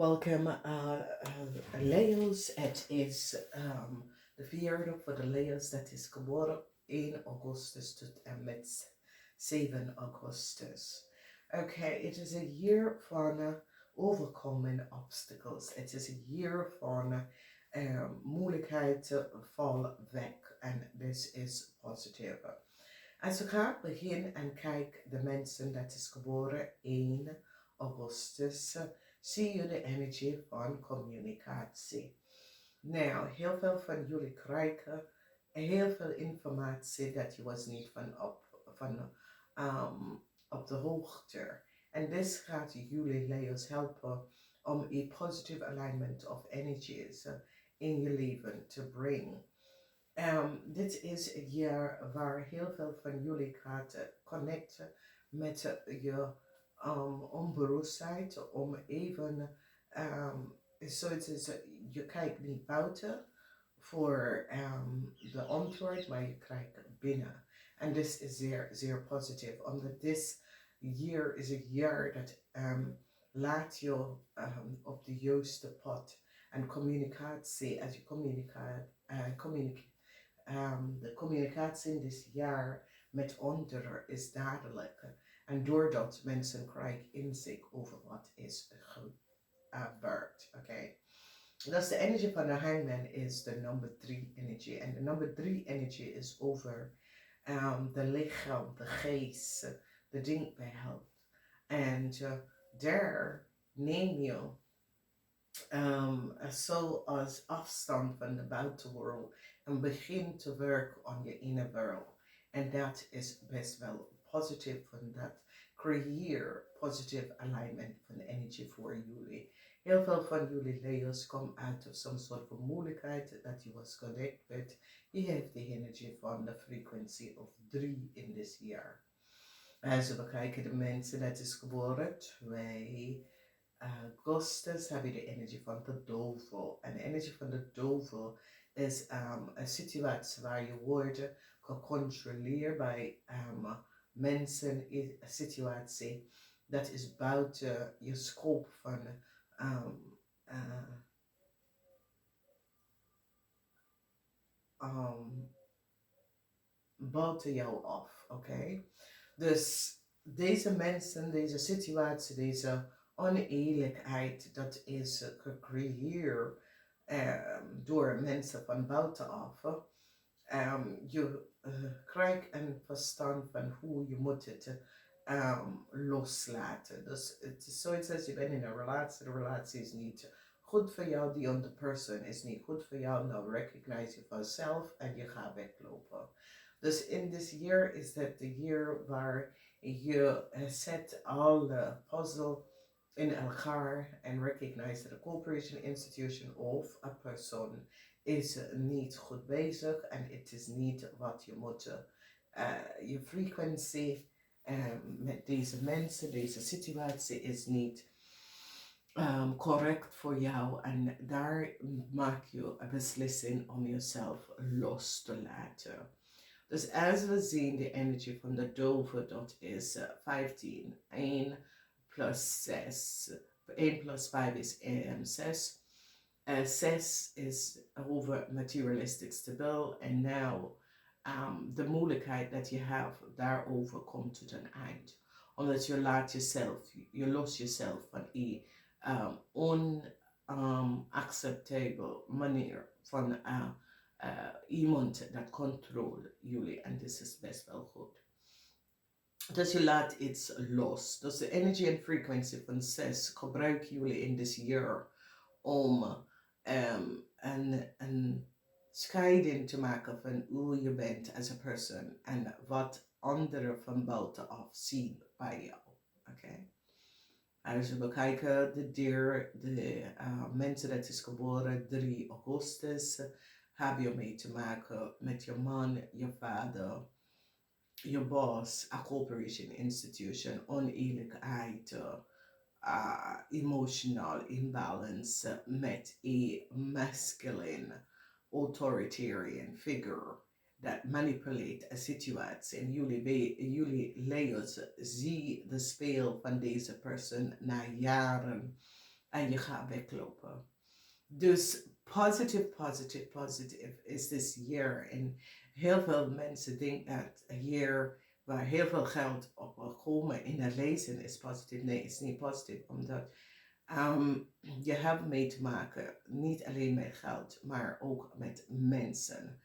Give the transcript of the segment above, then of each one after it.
Welcome, Leeuws. Het is de verjaardag voor de Leeuws dat is geboren 1 Augustus tot en met 7 Augustus. Okay, it is a year van overcoming obstacles. Het is een year van moeilijkheden val weg en this is positieve. Als we gaan beginnen en kijken de mensen dat is geboren 1 Augustus, zie je de energie van communicatie. Nou, heel veel van jullie krijgen heel veel informatie dat je was niet op de hoogte. En dit gaat jullie Leo's helpen om een positive alignment of energies in je leven te brengen. Dit is een jaar waar heel veel van jullie gaat connecten met je onbewustheid om even, zoiets is, je kijkt niet buiten voor de antwoord, maar je kijkt binnen. En dit is zeer, zeer positief, omdat dit jaar is een jaar dat laat je op de juiste pad. En communicatie, als je de communicatie in dit jaar met anderen is duidelijk. En doordat mensen krijgen inzicht over wat is gebeurd. Oké. Dus de energie van de hangman is de number 3 energie. En de number 3 energie is over de lichaam, de geest, de denkbeeld. En daar neem je zoals afstand van de buitenwereld en begin te werken aan je inner world. En dat is best wel positief, van dat creëer positieve alignment van energie voor jullie. Heel veel van jullie Leo's komen uit of some soort van moeilijkheid dat je was connected. Je heeft de energie van de frequentie of 3 in dit jaar. Als we kijken de mensen dat is geboren 2 Augustus, heb je de energie van de duivel. En de energie van de duivel is een situatie waar je wordt gecontroleerd bij mensen, in een situatie dat is buiten je scope van buiten jou af, oké? Dus deze mensen, deze situatie, deze oneerlijkheid, dat is gecreëerd door mensen van buitenaf. Je krijgt een verstand van hoe je moet het loslaten. Dus het is zoiets als je bent in een relatie, de relatie is niet goed voor jou, die andere person is niet goed voor jou, nou recognize je vanzelf en je gaat weglopen. Dus in this year is that the year waar je zet alle puzzel in elkaar en recognize that a corporation, institution of a person is niet goed bezig en het is niet wat je moet. Je frequentie met deze mensen, deze situatie is niet correct voor jou en daar maak je een beslissing om jezelf los te laten. Dus als we zien de energie van de dove, dat is 15. 1 plus 6. 1 plus 5 is 6. 6 is over materialistic stabiel. En nou, de moeilijkheid dat je hebt, daarover komt tot een eind. Omdat je laat jezelf, je los jezelf van een onacceptabele manier van iemand dat controleert jullie. En dit is best wel goed. Dus je laat iets los. Dus de energie en frequentie van 6 gebruiken jullie in dit jaar om een scheiding te maken van hoe je bent als een persoon en wat anderen van buitenaf zien bij jou. Oké. Als we bekijken de mensen dat is geboren 3 Augustus, heb je mee te maken met je man, je vader, je boss, a corporation, institution, oneerlijkheid, emotional imbalance met een masculine authoritarian figure that manipulate a situatie. En jullie Leo's zien de speel van deze persoon na jaren en je gaat weglopen. Dus positief is this year. En heel veel mensen denken dat een year waar heel veel geld op wil komen in het lezen is positief. Nee, het is niet positief, omdat je hebt mee te maken niet alleen met geld, maar ook met mensen.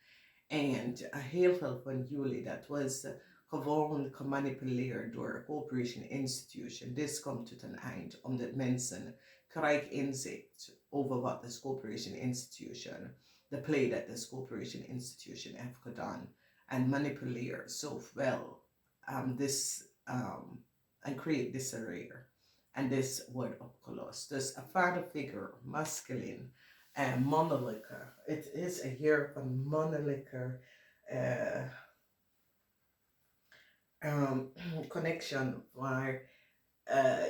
En heel veel van jullie, dat was gewoon gemanipuleerd door een corporation institution. Dit komt tot een eind, omdat mensen krijgen inzicht over wat de corporation institution, de play dat de corporation institution heeft gedaan. En manipuleer zowel en create disarray. En dit wordt opgelost. Dus een vaderfiguur, masculine, mannelijke. Het is een heer van mannelijke connection waar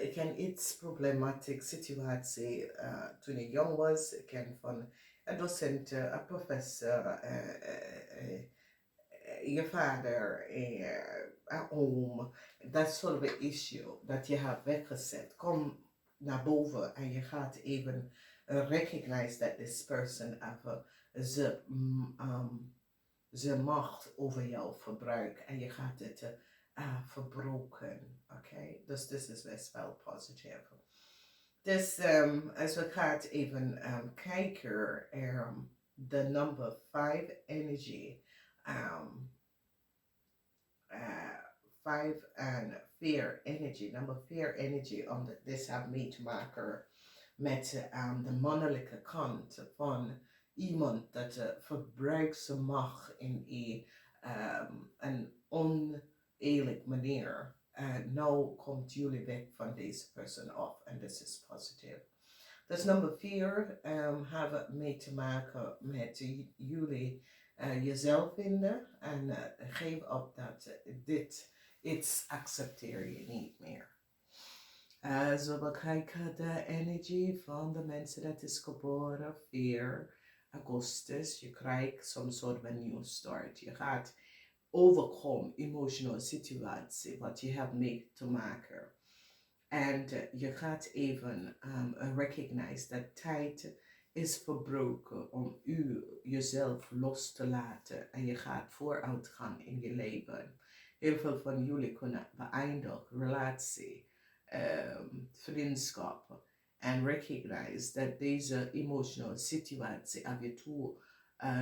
ik ken iets problematisch situatie toen ik jong was. Ik ken van een docent, een professor, je vader, een oom. Dat soort of issue dat je hebt weggezet. Kom naar boven en je gaat even recognize that this person heeft zijn macht over jou verbruikt en je gaat het verbroken. Oké, dus dit is best wel positief. Dus als we gaan even kijken, de number 5 energy, 5 en 4 energy, number 4 energy, omdat dit heeft mee te maken met de mannelijke kant van iemand dat verbruikt zijn macht in een oneerlijk manier. Nou komt jullie weg van deze persoon af en dit is positief. Dus nummer 4 hebben mee te maken met jullie jezelf vinden en geef op dat dit iets accepteer je niet meer. Zo we kijken de energie van de mensen dat is geboren 4 Augustus. Je krijgt some soort van new start. Je gaat overkomen emotionele situatie wat je hebt mee te maken. En je gaat even recognize dat tijd is verbroken om jezelf los te laten. En je gaat vooruit gaan in je leven. Heel veel van jullie kunnen beëindigen relatie, vriendschap. En recognize dat deze emotionele situatie heb je toe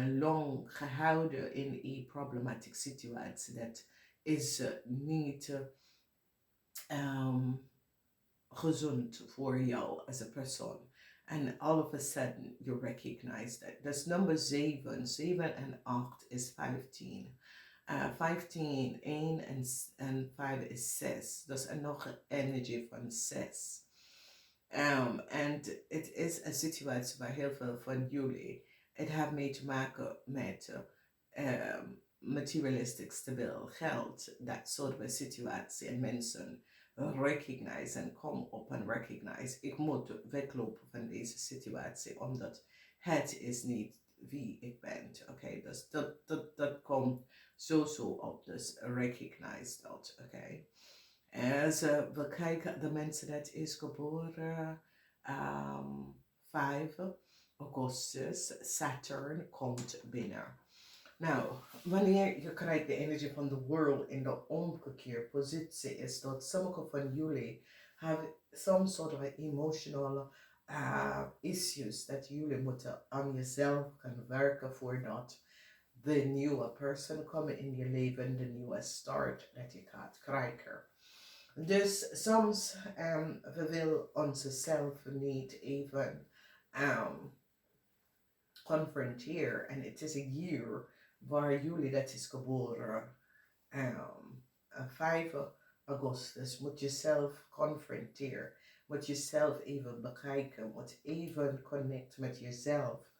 lang gehouden in een problematische situatie. Dat is niet gezond voor jou als een persoon. And all of a sudden you recognize that. Dus nummer 7, 7 en 8 is 15. 15, 1 en 5 is 6. Dus nog een energie van 6. En het is een situatie waar heel veel van jullie, het heeft mee te maken met materialistic stabiel geld, dat soort van situatie en mensen recognize en kom op en recognize, ik moet weglopen van deze situatie, omdat het is niet wie ik ben. Oké, dus dat komt zo op, dus recognize dat, oké. Als we kijken, de mensen dat is geboren 5 Augustus, Saturn komt binnen. Nou, wanneer je krijgt de energie van de world in de omgekeerde positie, is dat sommige van jullie hebben some sort of emotional issues dat jullie moeten aan jezelf gaan werken voordat de nieuwe person komt in je leven, de nieuwe start dat je gaat krijgen. Dus soms we willen onszelf niet even confronteren. En het is een jaar waar jullie dat is geboren. 5 Augustus moet je zelf confronteren. Moet je zelf even bekijken. Moet even connect met jezelf.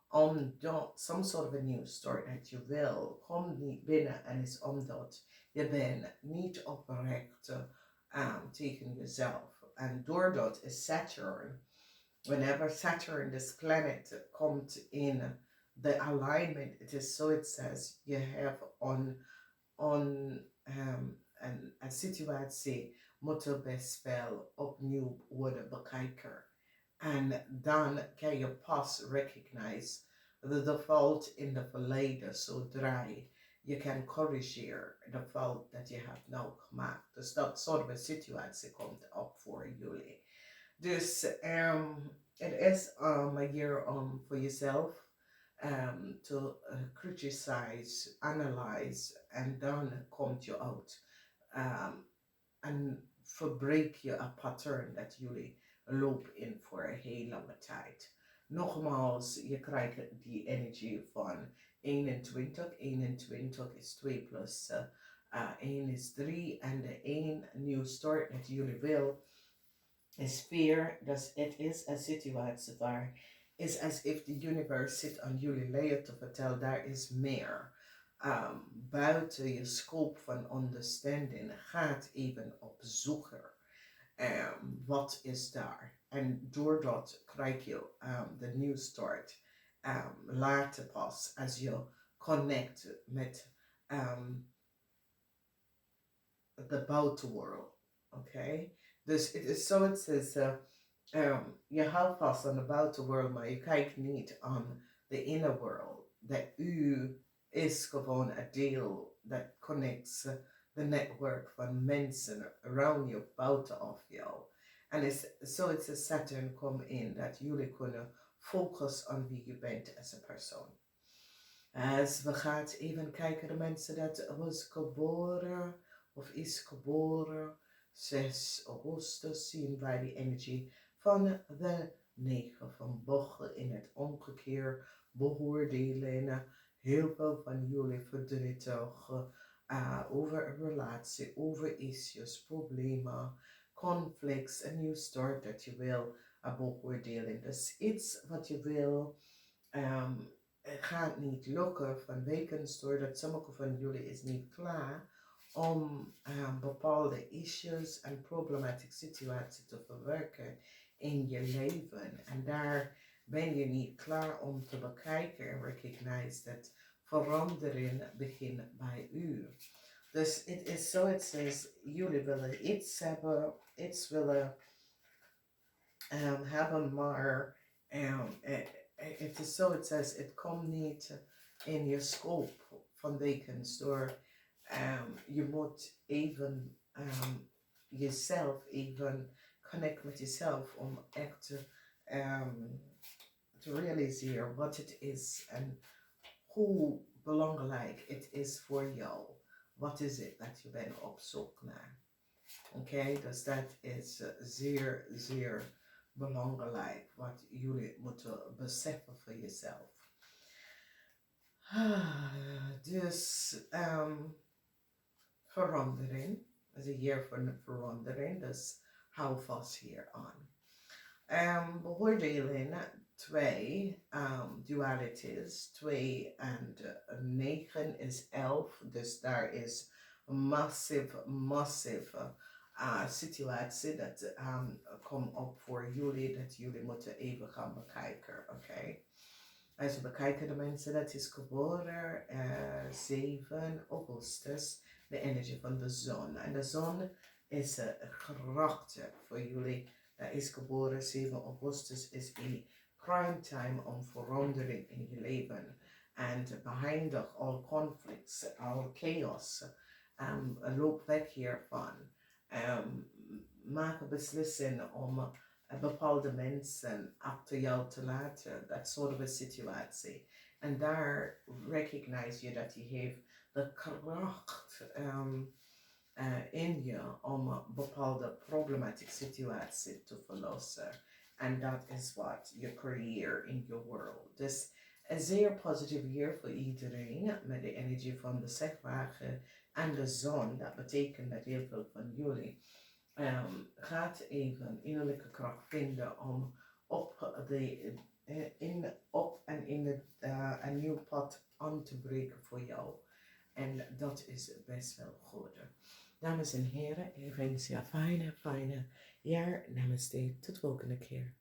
Omdat some sort of a new start dat je wil, komt niet binnen en is omdat je bent niet oprecht tegen jezelf. En doordat is Saturn, whenever Saturn, this planet, komt in the alignment, it is so it says you have een situatie moet best wel opnieuw worden bekijken. En dan kan je pas recognize de fout in de verleden zodra je kan corrigeren de fout dat je hebt nou gemaakt. Dus dat soort situatie komt op voor jullie. Dus het is een year om voor jezelf to criticize, analyze en dan komt je uit. En verbreek je een pattern dat jullie lopen in voor een heel lange tijd. Nogmaals, je krijgt die energie van 21. 21 is 2 plus 1 is 3. En de 1 nieuw start dat jullie wil is fear. Dus het is een situatie waar is as if the universe zit aan jullie leer te vertellen, daar is meer. Buiten je scope van understanding gaat even op zoeken. Wat is daar? En doordat krijg je de nieuw start later pas als je connect met de buitenwereld. Oké? Dus het is zo, het is, je houdt vast aan de buitenwereld, maar je kijkt niet aan de inner world. Dat u is gewoon een deel dat connects de netwerk van mensen around je, buitenaf jou. En zo is de Saturn kom in dat jullie kunnen focussen op wie je bent als een persoon. Als we gaan even kijken de mensen dat was geboren of is geboren 6 augustus, zien wij die energie van de 9 van bochten in het omgekeer, beoordelen. Heel veel van jullie verdrietig over een relatie, over issues, problemen, conflicts, een nieuw start dat je wil beoordelen. Dus iets wat je wil. Het gaat niet lukken vanwege doordat sommige van jullie is niet klaar om bepaalde issues en problematische situaties te verwerken in je leven. En daar ben je niet klaar om te bekijken en recognize dat verandering begint bij u. Dus het is zo, het is, jullie willen iets hebben, iets willen hebben, maar het is zo, het says, het komt niet in je scope van dekens door. Je moet even jezelf even connect met jezelf om echt te realiseren wat het is en hoe belangrijk het is voor jou. Wat is het dat je bent op zoek naar? Oké, dus dat is zeer, zeer belangrijk wat jullie moeten beseffen voor jezelf. Dus verandering, is een jaar van verandering, dus hou vast hier aan. Beoordeling 2, dualities, 2 en 9 is 11, dus daar is massive situatie dat komt op voor jullie, dat jullie moeten even gaan bekijken, oké? Als we bekijken de mensen dat is geboren 7 augustus, de energie van de zon. En de zon is een kracht voor jullie. Dat is geboren 7 augustus, is een prime time om verandering in je leven. En behind all conflicts, all chaos, loop weg hiervan. Maak een beslissing om bepaalde mensen achter jou te laten, dat soort van situatie. En daar recognize je dat je heeft de kracht in je om een bepaalde problematische situatie te verlossen. En dat is wat je creëert in je world. Dus een zeer positief jaar voor iedereen met de energie van de zegwagen en de zon. Dat betekent dat heel veel van jullie gaat even innerlijke kracht vinden om op een nieuw pad aan te breken voor jou. En dat is best wel goed. Dames en heren, ik wens je een fijne jaar. Namaste, tot de volgende keer.